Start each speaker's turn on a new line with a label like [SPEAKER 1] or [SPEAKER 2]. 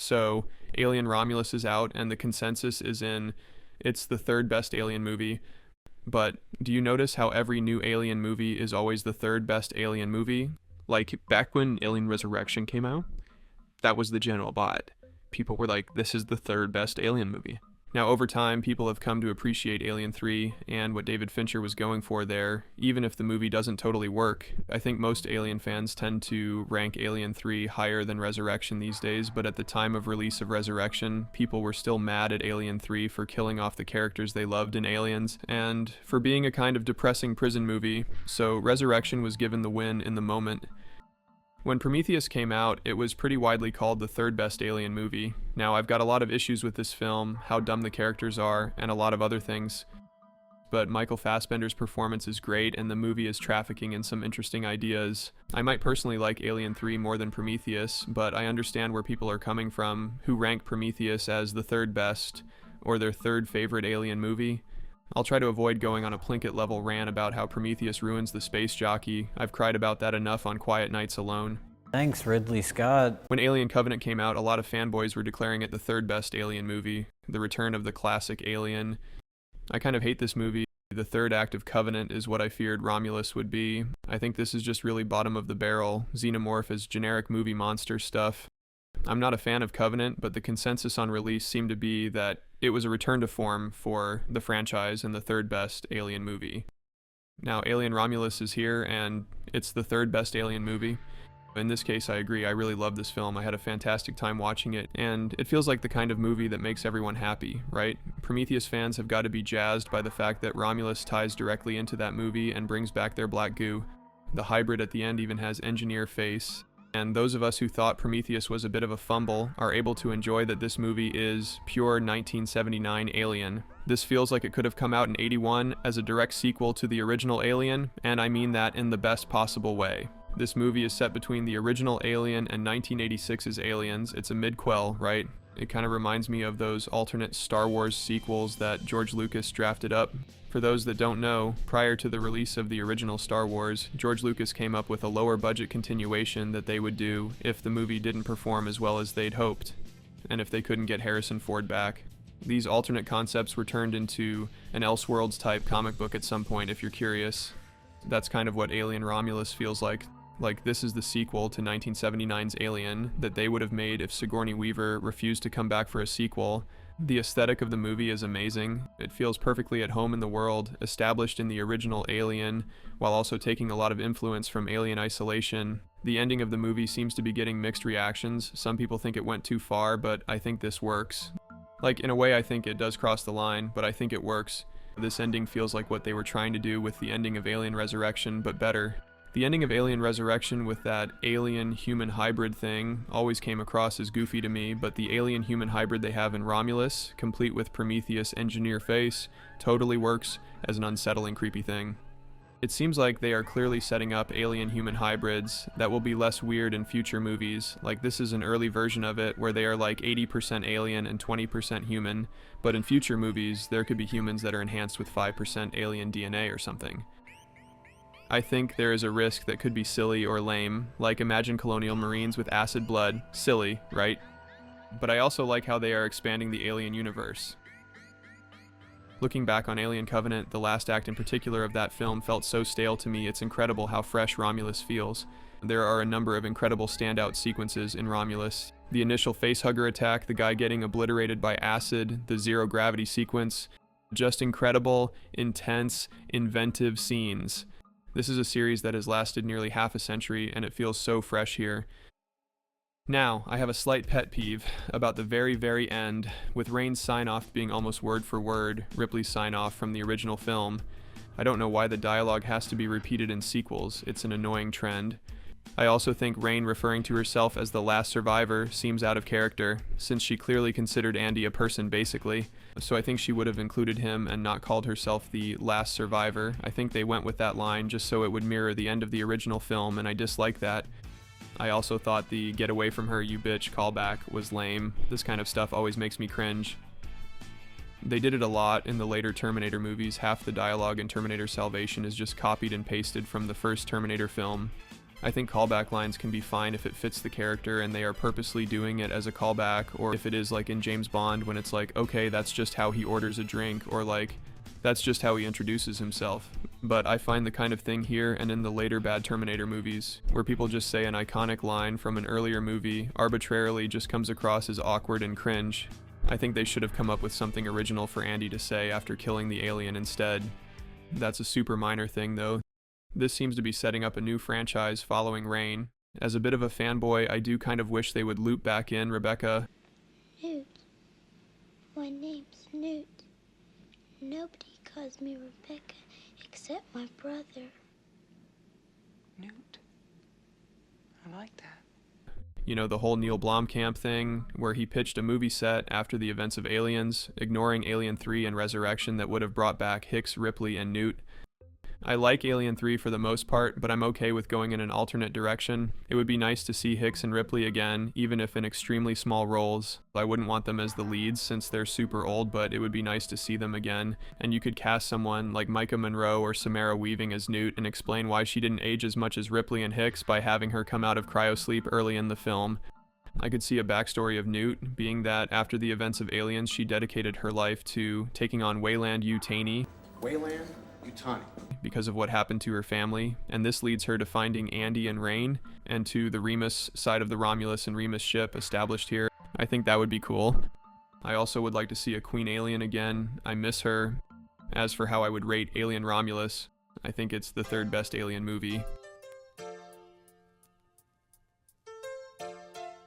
[SPEAKER 1] So Alien Romulus is out, and the consensus is it's the third best Alien movie. But do you notice how every new Alien movie is always the third best Alien movie? Like back when Alien Resurrection came out, that was the general vibe. People were like, this is the third best Alien movie. Now, over time, people have come to appreciate Alien 3 and what David Fincher was going for there, even if the movie doesn't totally work. I think most Alien fans tend to rank Alien 3 higher than Resurrection these days, but at the time of release of Resurrection, people were still mad at Alien 3 for killing off the characters they loved in Aliens, and for being a kind of depressing prison movie, so Resurrection was given the win in the moment. When Prometheus came out, it was pretty widely called the third best Alien movie. Now, I've got a lot of issues with this film, how dumb the characters are, and a lot of other things. But Michael Fassbender's performance is great, and the movie is trafficking in some interesting ideas. I might personally like Alien 3 more than Prometheus, but I understand where people are coming from, who rank Prometheus as the third best, or their third favorite Alien movie. I'll try to avoid going on a Plinkett-level rant about how Prometheus ruins the space jockey. I've cried about that enough on quiet nights alone.
[SPEAKER 2] Thanks, Ridley Scott.
[SPEAKER 1] When Alien Covenant came out, a lot of fanboys were declaring it the third best Alien movie, the return of the classic Alien. I kind of hate this movie. The third act of Covenant is what I feared Romulus would be. I think this is just really bottom of the barrel, xenomorph as generic movie monster stuff. I'm not a fan of Covenant, but the consensus on release seemed to be that it was a return to form for the franchise and the third best Alien movie. Now, Alien Romulus is here, and it's the third best Alien movie. In this case, I agree. I really love this film. I had a fantastic time watching it, and it feels like the kind of movie that makes everyone happy, right? Prometheus fans have got to be jazzed by the fact that Romulus ties directly into that movie and brings back their black goo. The hybrid at the end even has engineer face. And those of us who thought Prometheus was a bit of a fumble are able to enjoy that this movie is pure 1979 Alien. This feels like it could have come out in '81 as a direct sequel to the original Alien, and I mean that in the best possible way. This movie is set between the original Alien and 1986's Aliens. It's a mid-quel, right? It kind of reminds me of those alternate Star Wars sequels that George Lucas drafted up. For those that don't know, prior to the release of the original Star Wars, George Lucas came up with a lower budget continuation that they would do if the movie didn't perform as well as they'd hoped, and if they couldn't get Harrison Ford back. These alternate concepts were turned into an Elseworlds type comic book at some point if you're curious. That's kind of what Alien Romulus feels like. Like, this is the sequel to 1979's Alien that they would have made if Sigourney Weaver refused to come back for a sequel. The aesthetic of the movie is amazing. It feels perfectly at home in the world, established in the original Alien, while also taking a lot of influence from Alien Isolation. The ending of the movie seems to be getting mixed reactions. Some people think it went too far, but I think this works. Like, in a way, I think it does cross the line, but I think it works. This ending feels like what they were trying to do with the ending of Alien Resurrection, but better. The ending of Alien Resurrection with that alien-human hybrid thing always came across as goofy to me, but the alien-human hybrid they have in Romulus, complete with Prometheus engineer face, totally works as an unsettling, creepy thing. It seems like they are clearly setting up alien-human hybrids that will be less weird in future movies. Like, this is an early version of it where they are like 80% alien and 20% human, but in future movies, there could be humans that are enhanced with 5% alien DNA or something. I think there is a risk that could be silly or lame, like imagine colonial marines with acid blood. Silly, right? But I also like how they are expanding the Alien universe. Looking back on Alien Covenant, the last act in particular of that film felt so stale to me, it's incredible how fresh Romulus feels. There are a number of incredible standout sequences in Romulus. The initial facehugger attack, the guy getting obliterated by acid, the zero gravity sequence. Just incredible, intense, inventive scenes. This is a series that has lasted nearly half a century, and it feels so fresh here. Now, I have a slight pet peeve about the very, very end, with Rain's sign-off being almost word for word Ripley's sign-off from the original film. I don't know why the dialogue has to be repeated in sequels. It's an annoying trend. I also think Rain referring to herself as the last survivor seems out of character, since she clearly considered Andy a person basically, so I think she would have included him and not called herself the last survivor. I think they went with that line just so it would mirror the end of the original film, and I dislike that. I also thought the "get away from her, you bitch" callback was lame. This kind of stuff always makes me cringe. They did it a lot in the later Terminator movies. Half the dialogue in Terminator Salvation is just copied and pasted from the first Terminator film. I think callback lines can be fine if it fits the character and they are purposely doing it as a callback, or if it is like in James Bond when it's like, okay, that's just how he orders a drink, or like, that's just how he introduces himself. But I find the kind of thing here and in the later bad Terminator movies, where people just say an iconic line from an earlier movie arbitrarily just comes across as awkward and cringe. I think they should have come up with something original for Andy to say after killing the alien instead. That's a super minor thing though. This seems to be setting up a new franchise following Rain. As a bit of a fanboy, I do kind of wish they would loop back in Rebecca.
[SPEAKER 3] Newt. My name's Newt. Nobody calls me Rebecca except my brother.
[SPEAKER 4] Newt. I like that.
[SPEAKER 1] You know, the whole Neil Blomkamp thing, where he pitched a movie set after the events of Aliens, ignoring Alien 3 and Resurrection that would have brought back Hicks, Ripley, and Newt. I like Alien 3 for the most part, but I'm okay with going in an alternate direction. It would be nice to see Hicks and Ripley again, even if in extremely small roles. I wouldn't want them as the leads since they're super old, but it would be nice to see them again. And you could cast someone like Micah Monroe or Samara Weaving as Newt and explain why she didn't age as much as Ripley and Hicks by having her come out of cryosleep early in the film. I could see a backstory of Newt, being that after the events of Aliens, she dedicated her life to taking on Wayland Yutani.
[SPEAKER 5] Wayland Yutani.
[SPEAKER 1] Because of what happened to her family, and this leads her to finding Andy and Rain, and to the Remus side of the Romulus and Remus ship established here. I think that would be cool. I also would like to see a Queen Alien again. I miss her. As for how I would rate Alien Romulus, I think it's the third best Alien movie.